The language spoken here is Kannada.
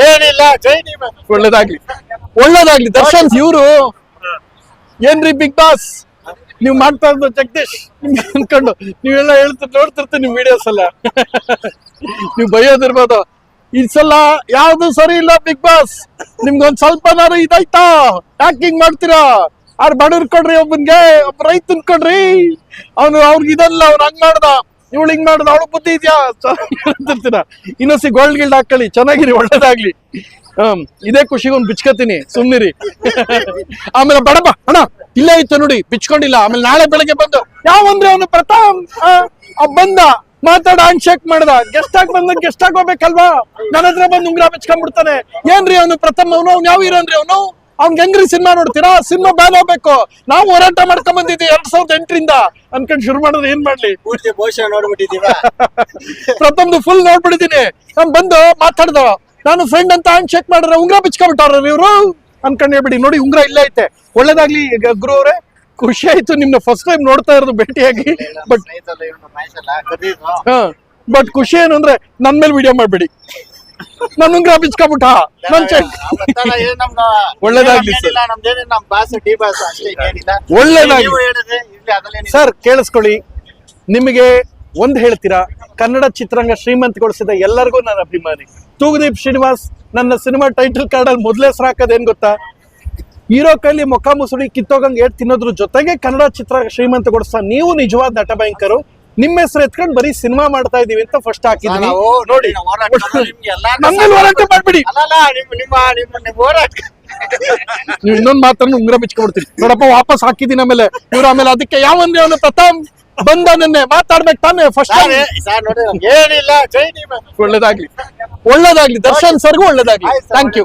ಏನಿಲ್ಲ ಜೈ ಒಳ್ಳೇದಾಗ್ಲಿ ಒಳ್ಳೇದಾಗ್ಲಿ. ದರ್ಶನ್ ಇವ್ರು ಏನ್ರಿ ಬಿಗ್ ಬಾಸ್ ನೀವ್ ಮಾಡ್ತಾ ಇರೋದು ಜಗದೀಶ್ ಅನ್ಕೊಂಡು ನೀವೆಲ್ಲ ನೋಡ್ತಿರ್ತೀವಿ ನಿಮ್ ವಿಡಿಯೋಸ್ ಎಲ್ಲ. ನೀವ್ ಬೈಯೋದಿರ್ಬೋದು. ಈ ಸಲ ಯಾವ್ದು ಸರಿ ಇಲ್ಲ ಬಿಗ್ ಬಾಸ್. ನಿಮ್ಗೊಂದ್ ಸ್ವಲ್ಪನಾರು ಇದಾಯ್ತಾ? ಯಾಕೆ ಹಿಂಗ್ ಮಾಡ್ತೀರಾ? ಆರ್ ಬಡವ್ರ್ ಕೊಡ್ರಿ, ಒಬ್ಬನ್ಗೆ ಒಬ್ಬ ರೈತನ್ ಕೊಡ್ರಿ. ಅವ್ರಿಗೆ ಇದಲ್ಲ, ಅವ್ನು ಹಂಗ್ ಮಾಡ್ದ, ಇವಳು ಹಿಂಗ್ ಮಾಡ್ದ, ಅವಳು ಬುದ್ಧಿ ಇದ್ಯಾ ಹೇಳ್ತಿರ್ತೀರ. ಇನ್ನೊಸಿ ಗೋಲ್ಡ್ ಗಿಲ್ಡ್ ಹಾಕೊಳ್ಳಿ, ಚೆನ್ನಾಗಿರಿ, ಒಳ್ಳೇದಾಗ್ಲಿ. ಇದೇ ಖುಷಿಗೆ ಒಂದ್ ಬಿಚ್ಕತೀನಿ, ಸುಮ್ನಿರಿ. ಆಮೇಲೆ ಬಡಪ್ಪ ಅಣ್ಣ ಇಲ್ಲೇ ಇತ್ತು ನೋಡಿ, ಬಿಚ್ಕೊಂಡಿಲ್ಲ. ಆಮೇಲೆ ನಾಳೆ ಬೆಳಗ್ಗೆ ಬಂದು ಯಾವಂದ್ರೆ ಅವನು ಪ್ರತಾಪ್ ಬಂದ ಮಾತಾಡ ಹ್ಯಾಂಡ್ ಶೇಕ್ ಮಾಡ್ದ, ಗೆಸ್ಟ್ ಆಗಿ ಬಂದ ಗೆಸ್ಟ್ ಆಗಿ ಹೋಗ್ಬೇಕಲ್ವಾ? ನನ್ನ ಹತ್ರ ಬಂದು ಉಂಗ್ರ ಬಿಚ್ಕೊಂಡ್ಬಿಡ್ತಾನೆ. ಏನ್ರಿ ಅವನು ಪ್ರಥಮ್, ಅವ್ನು ಯಾವ ಹೀರೋನ್ರಿ ಅವನು? ಅವ್ನ್ ಹೆಂಗ್ರಿ ಸಿನಿಮಾ ನೋಡ್ತೀರಾ? ಸಿನಿಮಾ ಬ್ಯಾನ್ ಹೋಗ್ಬೇಕು. ನಾವು ಹೋರಾಟ ಮಾಡ್ಕೊಂಡ್ ಬಂದಿದ್ದೀವಿ 2008 ಅನ್ಕೊಂಡ್ ಶುರು ಮಾಡಿದ್ರೆ ಏನ್ ಮಾಡ್ಲಿ? ಪೂರ್ತಿ ಬಹುಶಃ ನೋಡ್ಬಿಟ್ಟಿದೀವ. ಪ್ರಥಮ್ದು ಫುಲ್ ನೋಡ್ಬಿಟ್ಟಿದೀನಿ. ನಾನ್ ಬಂದು ಮಾತಾಡ್ದ, ನಾನು ಫ್ರೆಂಡ್ ಅಂತ ಹ್ಯಾಂಡ್ ಶೇಕ್ ಮಾಡಿದ್ರೆ ಉಂಗ್ರ ಬಿಚ್ಕೊಂಡ್ಬಿಟ್ಟಾರ ಇವ್ರು ಅನ್ಕೊಂಡ್ ಹೇಳ್ಬಿಡಿ. ನೋಡಿ ಉಂಗ್ರ ಇಲ್ಲೇ ಐತೆ. ಒಳ್ಳೇದಾಗ್ಲಿ ಗುರು ಅವ್ರೆ, ಖುಷಿ ಆಯ್ತು ನಿಮ್ನ ಫಸ್ಟ್ ಟೈಮ್ ನೋಡ್ತಾ ಇರೋದು ಭೇಟಿಯಾಗಿ. ಬಟ್ ಖುಷಿ ಏನು ಅಂದ್ರೆ ನನ್ ಮೇಲೆ ವಿಡಿಯೋ ಮಾಡ್ಬೇಡಿ. ನನ್ ಉಂಗ್ರ ಬಿಚ್ಕೊಂಡ್ಬಿಟ್ಟ ನನ್ ಚೆಕ್. ಒಳ್ಳೇದಾಗ್ಲಿ ಸರ್, ಒಳ್ಳೇದಾಗ್ಲಿ ಸರ್. ಕೇಳಿಸ್ಕೊಳ್ಳಿ, ನಿಮಗೆ ಒಂದ್ ಹೇಳ್ತೀರಾ, ಕನ್ನಡ ಚಿತ್ರರಂಗ ಶ್ರೀಮಂತಗೊಳಿಸಿದ ಎಲ್ಲರಿಗೂ ನಾನು ಅಭಿಮಾನಿ. ತೂಗುದೀಪ್ ಶ್ರೀನಿವಾಸ್ ನನ್ನ ಸಿನಿಮಾ ಟೈಟಲ್ ಕಾರ್ಡ್ ಅಲ್ಲಿ ಮೊದಲೇ ಹೆಸರು ಹಾಕೋದೇನ್ ಗೊತ್ತಾ? ಹೀರೋ ಕೈಲಿ ಮುಖ ಮುಸುಳಿ ಕಿತ್ತೋಗಂಗ್ ಏಟ್ ತಿನ್ನೋದ್ರ ಜೊತೆಗೆ ಕನ್ನಡ ಚಿತ್ರ ಶ್ರೀಮಂತಗೊಳಿಸ ನೀವು ನಿಜವಾದ ನಟ ಭಯಂಕರು. ನಿಮ್ಮ ಹೆಸರು ಎತ್ಕೊಂಡು ಬರೀ ಸಿನಿಮಾ ಮಾಡ್ತಾ ಇದೀವಿ ಅಂತ ಫಸ್ಟ್ ಹಾಕಿದ್ವಿ ನೋಡಿ. ನಮ್ಗೆ ಹೋರಾಟ ಮಾಡ್ಬಿಡಿ. ನೀವು ಇನ್ನೊಂದ್ ಮಾತನ್ನು ಉಂಗ್ರ ಬಿಚ್ಕೊಡ್ತೀರಿ ನೋಡಪ್ಪ. ವಾಪಸ್ ಹಾಕಿದೀನಿ. ಆಮೇಲೆ ಇವ್ರ ಆಮೇಲೆ ಅದಕ್ಕೆ ಯಾವಂದ್ರೆ ಅವನು ಪ್ರಥಮ್ ಬಂದ ನೆನ್ನೆ ಮಾತಾಡ್ಬೇಕು ತಾನೆ ಫಸ್ಟ್. ಏನಿಲ್ಲ ಜೈ ಒಳ್ಳೇದಾಗ್ಲಿ ಒಳ್ಳೇದಾಗ್ಲಿ. ದರ್ಶನ್ ಸರ್ಗೂ ಒಳ್ಳೇದಾಗ್ಲಿ. Thank you.